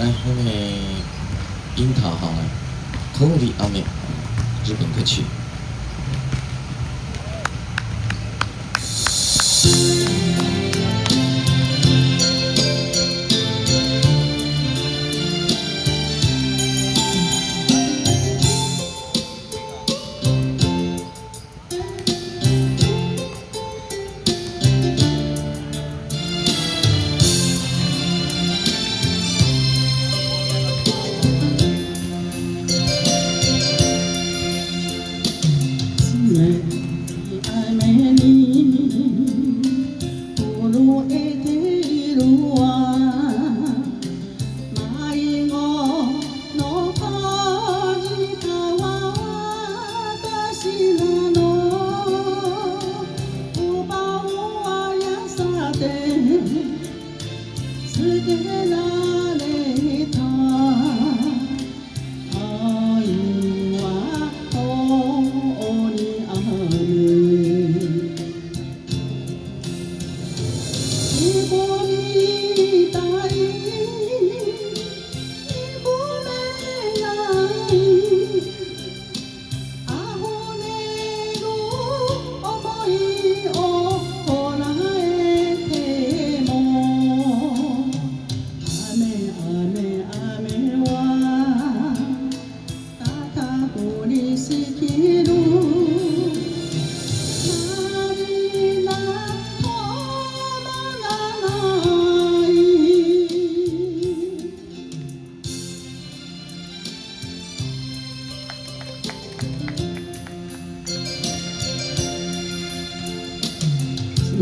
咱迄个樱桃吼，通里后面日本歌曲。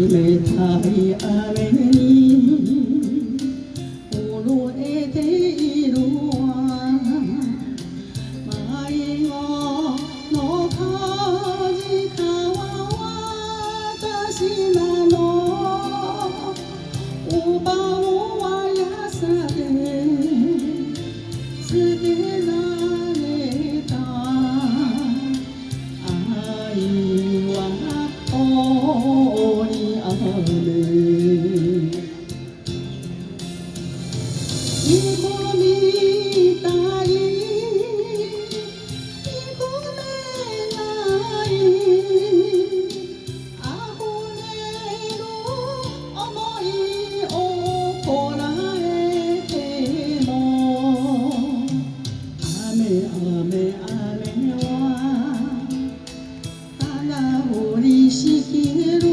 冷たい雨に震えているわ迷子の梶川は私なの奪わやさで捨てられた愛は王にある猫みたい憎めない溢れる想いをこらえても雨雨雨はただ降りしきる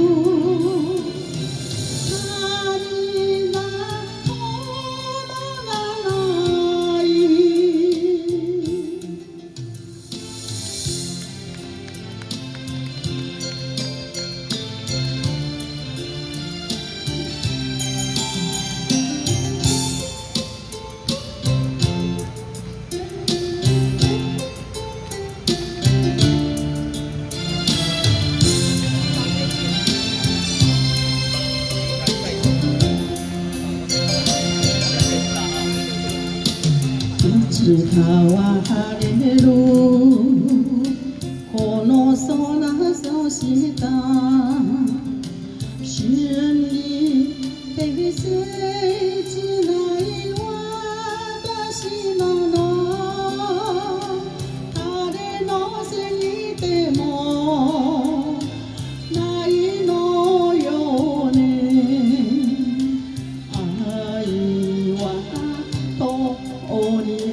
いつかは晴れるこの空そした真理適切ない私なの誰のせいでもないのよね愛は共に